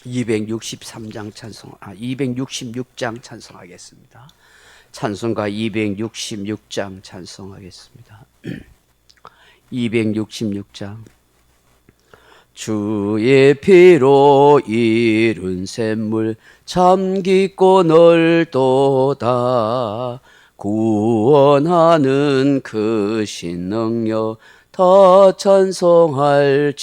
263장 266장 찬송하겠습니다. 찬송가 266장 찬송하겠습니다. 266장. 주의 피로 이룬 샘물 참 깊고 넓도다. 구원하는 그 신능력 더 찬송할지라.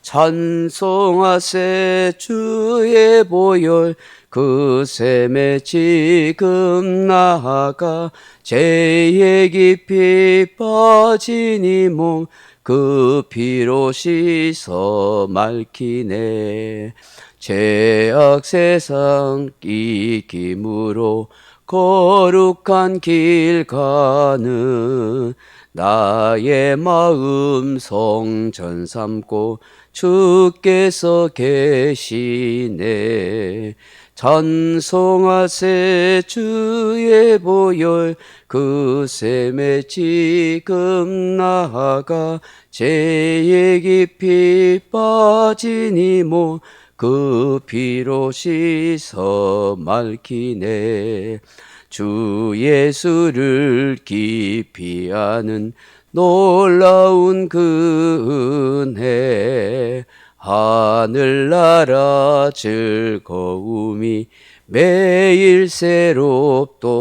찬송하세 주의 보혈 그 샘에 지금 나아가 죄에 깊이 빠진 이 몸 그 피로 씻어 맑히네. 죄악 세상 이김으로 거룩한 길 가는 나의 마음 성전 삼고 주께서 계시네. 찬송하세 주의 보혈 그 샘에 지금 나아가 죄에 깊이 빠진 이 몸 그 피로 씻어 맑히네. 주 예수를 깊이 아는 놀라운 그 은혜 하늘나라 즐거움이 매일 새롭도다.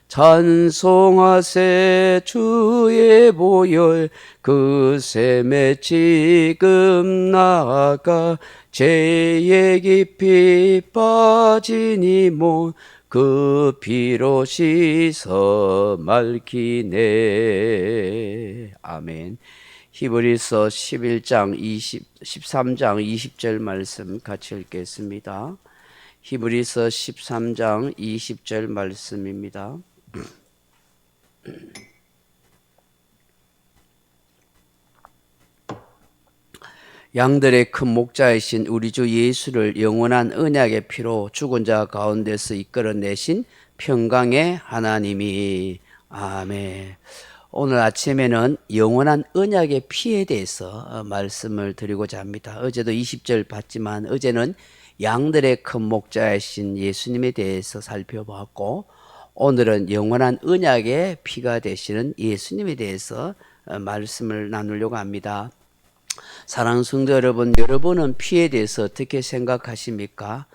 찬송하세 주의 보혈 그 샘에 지금 나아가 죄에 깊이 빠진 이 몸 그 피로 씻어 맑히네. 아멘. 히브리서 13장 20절 말씀 같이 읽겠습니다. 히브리서 13장 20절 말씀입니다. 양들의 큰 목자이신 우리 주 예수를 영원한 언약의 피로 죽은 자 가운데서 이끌어내신 평강의 하나님이. 아멘. 오늘 아침에는 영원한 언약의 피에 대해서 말씀을 드리고자 합니다. 어제도 20절 봤지만 어제는 양들의 큰 목자이신 예수님에 대해서 살펴보았고, 오늘은 영원한 언약의 피가 되시는 예수님에 대해서 말씀을 나누려고 합니다. 사랑하는 성도 여러분, 여러분은 피에 대해서 어떻게 생각하십니까?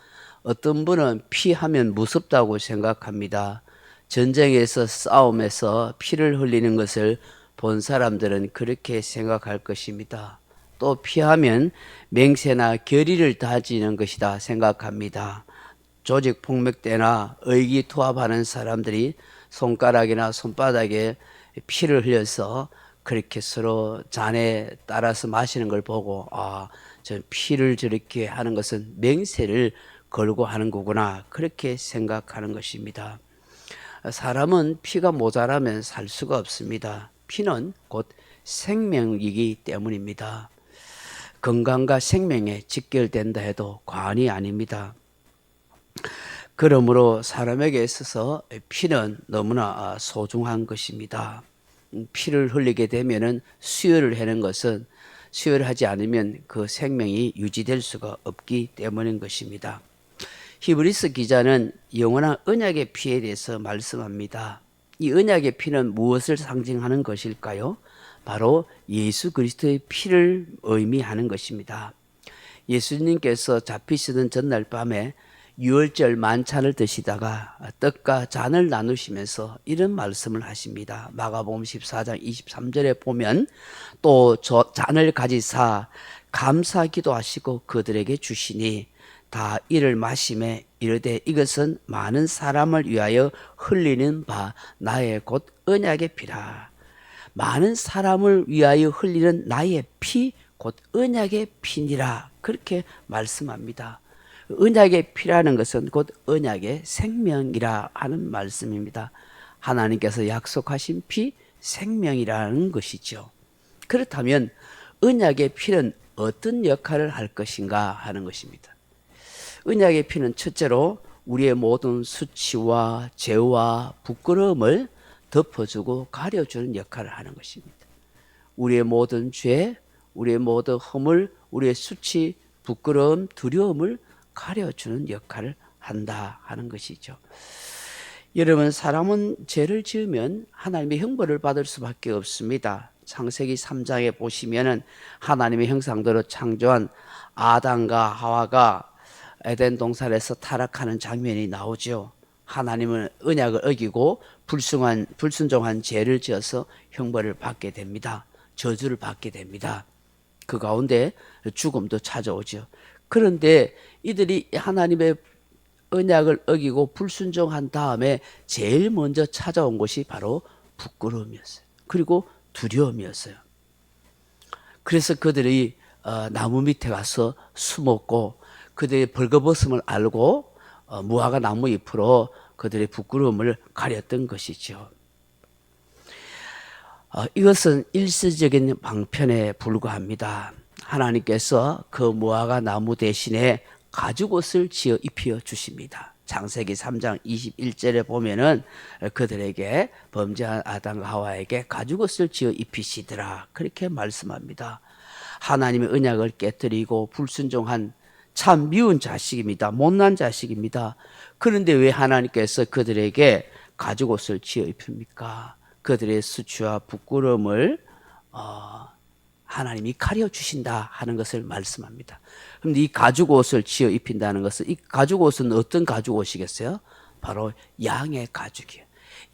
어떤 분은 피하면 무섭다고 생각합니다. 전쟁에서 싸움에서 피를 흘리는 것을 본 사람들은 그렇게 생각할 것입니다. 또 피하면 맹세나 결의를 다지는 것이다 생각합니다. 조직 폭력 때나 의기투합하는 사람들이 손가락이나 손바닥에 피를 흘려서 그렇게 서로 잔에 따라서 마시는 걸 보고, 저 피를 저렇게 하는 것은 맹세를 걸고 하는 거구나, 그렇게 생각하는 것입니다. 사람은 피가 모자라면 살 수가 없습니다. 피는 곧 생명이기 때문입니다. 건강과 생명에 직결된다 해도 과언이 아닙니다. 그러므로 사람에게 있어서 피는 너무나 소중한 것입니다. 피를 흘리게 되면은 수혈을 하는 것은, 수혈을 하지 않으면 그 생명이 유지될 수가 없기 때문인 것입니다. 히브리서 기자는 영원한 언약의 피에 대해서 말씀합니다. 이 언약의 피는 무엇을 상징하는 것일까요? 바로 예수 그리스도의 피를 의미하는 것입니다. 예수님께서 잡히시던 전날 밤에 유월절 만찬을 드시다가 떡과 잔을 나누시면서 이런 말씀을 하십니다. 마가복음 14장 23절에 보면, 또 저 잔을 가지사 감사 기도하시고 그들에게 주시니 다 이를 마시매 이르되 이것은 많은 사람을 위하여 흘리는 바 나의 곧 언약의 피라. 많은 사람을 위하여 흘리는 나의 피 곧 언약의 피니라, 그렇게 말씀합니다. 언약의 피라는 것은 곧 언약의 생명이라 하는 말씀입니다. 하나님께서 약속하신 피, 생명이라는 것이죠. 그렇다면 언약의 피는 어떤 역할을 할 것인가 하는 것입니다. 언약의 피는 첫째로 우리의 모든 수치와 죄와 부끄러움을 덮어주고 가려주는 역할을 하는 것입니다. 우리의 모든 죄, 우리의 모든 허물, 우리의 수치, 부끄러움, 두려움을 가려주는 역할을 한다 하는 것이죠. 여러분, 사람은 죄를 지으면 하나님의 형벌을 받을 수밖에 없습니다. 창세기 3장에 보시면은 하나님의 형상대로 창조한 아담과 하와가 에덴 동산에서 타락하는 장면이 나오죠. 하나님은 언약을 어기고 불순종한 죄를 지어서 형벌을 받게 됩니다. 저주를 받게 됩니다. 그 가운데 죽음도 찾아오죠. 그런데 이들이 하나님의 언약을 어기고 불순종한 다음에 제일 먼저 찾아온 것이 바로 부끄러움이었어요. 그리고 두려움이었어요. 그래서 그들이 나무 밑에 가서 숨었고 그들의 벌거벗음을 알고 무화과 나무 잎으로 그들의 부끄러움을 가렸던 것이죠. 이것은 일시적인 방편에 불과합니다. 하나님께서 그 무화과 나무 대신에 가죽옷을 지어 입혀 주십니다. 창세기 3장 21절에 보면은 그들에게 범죄한 아담과 하와에게 가죽옷을 지어 입히시더라 그렇게 말씀합니다. 하나님의 언약을 깨뜨리고 불순종한 참 미운 자식입니다. 못난 자식입니다. 그런데 왜 하나님께서 그들에게 가죽옷을 지어 입힙니까? 그들의 수치와 부끄러움을 하나님이 가려주신다 하는 것을 말씀합니다. 그런데 이 가죽옷을 지어 입힌다는 것은 이 가죽옷은 어떤 가죽옷이겠어요? 바로 양의 가죽이에요.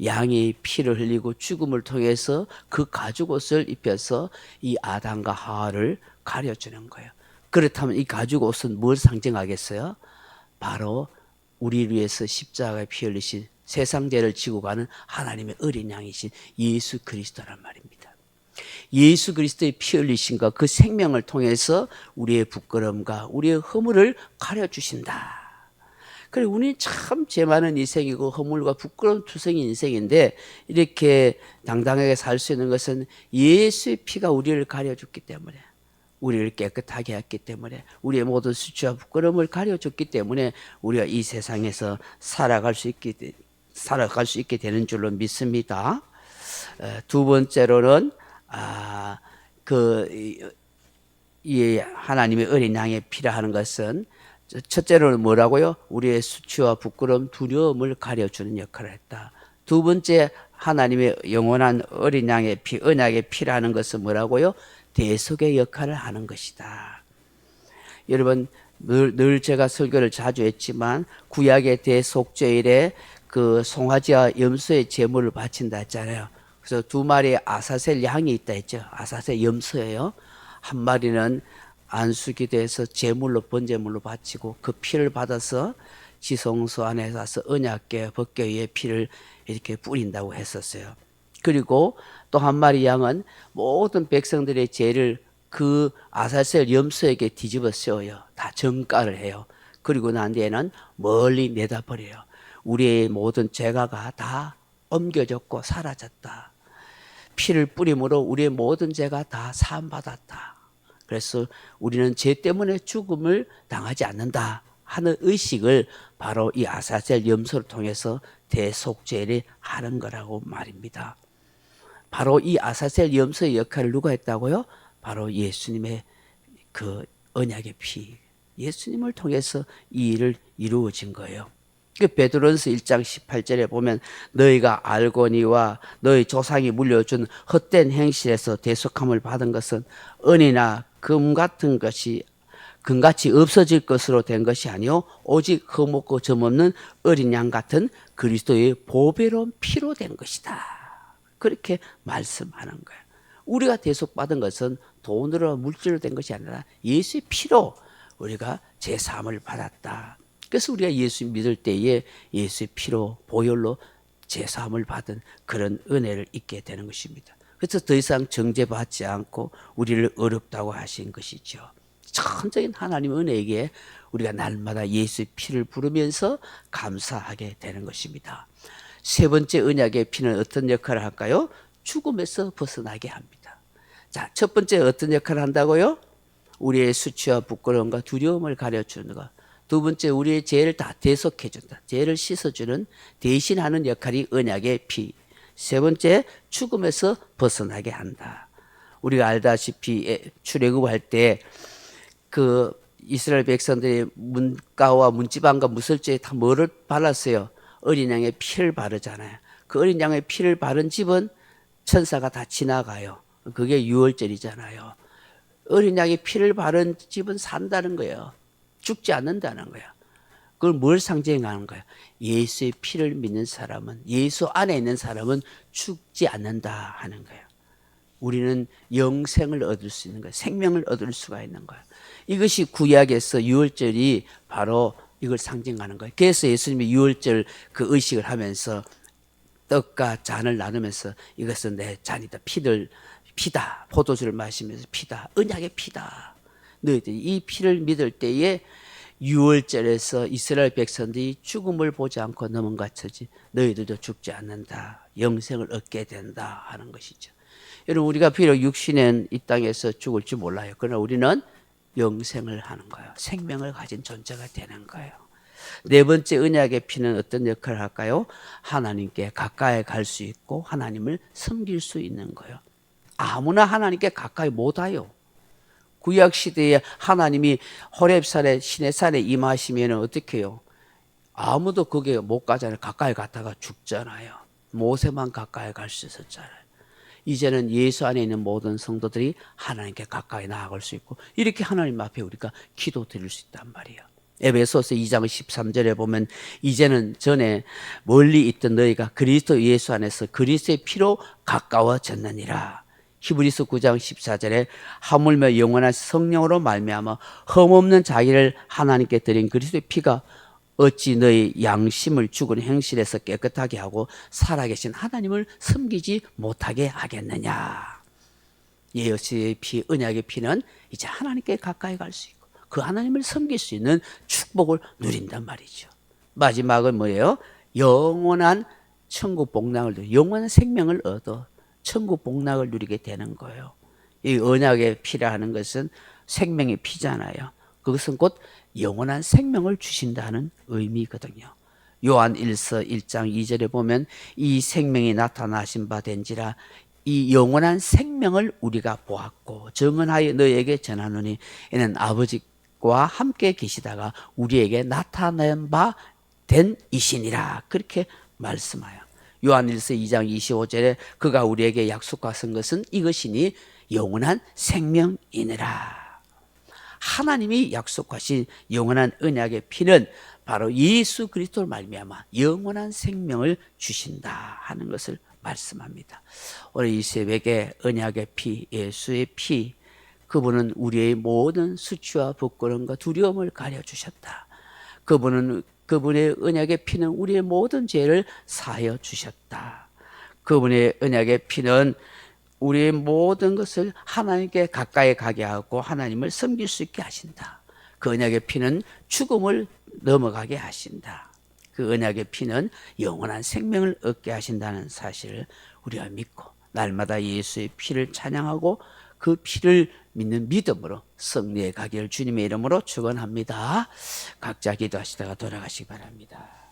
양이 피를 흘리고 죽음을 통해서 그 가죽옷을 입혀서 이 아담과 하와를 가려주는 거예요. 그렇다면 이 가죽옷은 뭘 상징하겠어요? 바로 우리를 위해서 십자가에 피 흘리신 세상 죄를 지고 가는 하나님의 어린 양이신 예수 그리스도란 말입니다. 예수 그리스도의 피 흘리심과 그 생명을 통해서 우리의 부끄러움과 우리의 허물을 가려주신다. 그리고 우리는 참 죄 많은 인생이고 허물과 부끄러운 투성인 인생인데 이렇게 당당하게 살 수 있는 것은 예수의 피가 우리를 가려줬기 때문에 우리를 깨끗하게 했기 때문에 우리의 모든 수치와 부끄러움을 가려줬기 때문에 우리가 이 세상에서 살아갈 수 있게 되는 줄로 믿습니다. 두 번째로는 이 하나님의 어린 양의 피라 하는 것은 첫째로는 뭐라고요? 우리의 수치와 부끄러움, 두려움을 가려주는 역할을 했다. 두 번째 하나님의 영원한 어린 양의 피, 언약의 피라는 것은 뭐라고요? 대속의 역할을 하는 것이다. 여러분 늘 제가 설교를 자주 했지만 구약의 대속죄일에 그 송아지와 염소의 제물을 바친다 했잖아요. 그래서 두 마리의 아사셀 양이 있다 했죠. 아사셀 염소예요. 한 마리는 안수기도에서 제물로 번제물로 바치고 그 피를 받아서 지성소 안에 가서 언약궤 법궤 위에 피를 이렇게 뿌린다고 했었어요. 그리고 또 한 마리 양은 모든 백성들의 죄를 그 아사셀 염소에게 뒤집어 씌워요. 다 정가를 해요. 그리고 난 뒤에는 멀리 내다버려요. 우리의 모든 죄가가 다 옮겨졌고 사라졌다. 피를 뿌림으로 우리의 모든 죄가 다 사함받았다. 그래서 우리는 죄 때문에 죽음을 당하지 않는다 하는 의식을 바로 이 아사셀 염소를 통해서 대속죄를 하는 거라고 말입니다. 바로 이 아사셀 염소의 역할을 누가 했다고요? 바로 예수님의 그 언약의 피, 예수님을 통해서 이 일을 이루어진 거예요. 베드로전서 1장 18절에 보면 너희가 알거니와 너희 조상이 물려준 헛된 행실에서 대속함을 받은 것은 은이나 금 같은 것이 금같이 없어질 것으로 된 것이 아니요 오직 흠없고 점없는 어린 양 같은 그리스도의 보배로운 피로 된 것이다. 그렇게 말씀하는 거예요. 우리가 대속받은 것은 돈으로 물질로 된 것이 아니라 예수의 피로 우리가 제사함을 받았다. 그래서 우리가 예수 믿을 때에 예수의 피로 보혈로 제사함을 받은 그런 은혜를 잊게 되는 것입니다. 그래서 더 이상 정죄받지 않고 우리를 어렵다고 하신 것이죠. 천적인 하나님의 은혜에게 우리가 날마다 예수의 피를 부르면서 감사하게 되는 것입니다. 세 번째 언약의 피는 어떤 역할을 할까요? 죽음에서 벗어나게 합니다. 자, 첫 번째 어떤 역할을 한다고요? 우리의 수치와 부끄러움과 두려움을 가려주는 것. 두 번째 우리의 죄를 다 대속해 준다. 죄를 씻어주는 대신하는 역할이 언약의 피. 세 번째 죽음에서 벗어나게 한다. 우리가 알다시피 출애굽할 때 그 이스라엘 백성들이 문가와 문지방과 무설주에 다 뭐를 발랐어요? 어린 양의 피를 바르잖아요. 그 어린 양의 피를 바른 집은 천사가 다 지나가요. 그게 유월절이잖아요. 어린 양의 피를 바른 집은 산다는 거예요. 죽지 않는다는 거예요. 그걸 뭘 상징하는 거예요? 예수의 피를 믿는 사람은, 예수 안에 있는 사람은 죽지 않는다 하는 거예요. 우리는 영생을 얻을 수 있는 거예요. 생명을 얻을 수가 있는 거예요. 이것이 구약에서 유월절이 바로 이걸 상징하는 거예요. 그래서 예수님이 유월절 그 의식을 하면서 떡과 잔을 나누면서 이것은 내 잔이다. 피다. 포도주를 마시면서 피다. 언약의 피다. 너희들이 이 피를 믿을 때에 유월절에서 이스라엘 백성들이 죽음을 보지 않고 넘은 것처지 너희들도 죽지 않는다. 영생을 얻게 된다 하는 것이죠. 여러분 우리가 비록 육신은 이 땅에서 죽을지 몰라요. 그러나 우리는 영생을 하는 거예요. 생명을 가진 존재가 되는 거예요. 네 번째 언약의 피는 어떤 역할을 할까요? 하나님께 가까이 갈 수 있고 하나님을 섬길 수 있는 거예요. 아무나 하나님께 가까이 못 와요. 구약 시대에 하나님이 호렙산에 시내산에 임하시면 어떻게 해요? 아무도 거기에 못 가잖아요. 가까이 갔다가 죽잖아요. 모세만 가까이 갈 수 있었잖아요. 이제는 예수 안에 있는 모든 성도들이 하나님께 가까이 나아갈 수 있고 이렇게 하나님 앞에 우리가 기도 드릴 수 있단 말이에요. 에베소서 2장 13절에 보면 이제는 전에 멀리 있던 너희가 그리스도 예수 안에서 그리스도의 피로 가까워졌느니라. 히브리서 9장 14절에 하물며 영원한 성령으로 말미암아 흠없는 자기를 하나님께 드린 그리스도의 피가 어찌 너희 양심을 죽은 행실에서 깨끗하게 하고 살아계신 하나님을 섬기지 못하게 하겠느냐. 예수의 피, 언약의 피는 이제 하나님께 가까이 갈 수 있고 그 하나님을 섬길 수 있는 축복을 누린단 말이죠. 마지막은 뭐예요? 영원한 천국 복락을, 영원한 생명을 얻어 천국 복락을 누리게 되는 거예요. 이 언약의 피라 하는 것은 생명의 피잖아요. 그것은 곧 영원한 생명을 주신다는 의미거든요. 요한 1서 1장 2절에 보면 이 생명이 나타나신 바 된지라 이 영원한 생명을 우리가 보았고 정언하여 너희에게 전하노니 이는 아버지와 함께 계시다가 우리에게 나타난 바 된 이시니라. 그렇게 말씀하여 요한일서 2장 25절에 그가 우리에게 약속하신 것은 이것이니 영원한 생명이니라. 하나님이 약속하신 영원한 언약의 피는 바로 예수 그리스도를 말미암아 영원한 생명을 주신다 하는 것을 말씀합니다. 오늘 이 새벽에 언약의 피, 예수의 피, 그분은 우리의 모든 수치와 부끄러움과 두려움을 가려주셨다. 그분의 언약의 피는 우리의 모든 죄를 사하여 주셨다. 그분의 언약의 피는 우리의 모든 것을 하나님께 가까이 가게 하고 하나님을 섬길 수 있게 하신다. 그 언약의 피는 죽음을 넘어가게 하신다. 그 언약의 피는 영원한 생명을 얻게 하신다는 사실을 우리가 믿고 날마다 예수의 피를 찬양하고 그 피를 믿는 믿음으로 승리에 가기를 주님의 이름으로 축원합니다. 각자 기도하시다가 돌아가시기 바랍니다.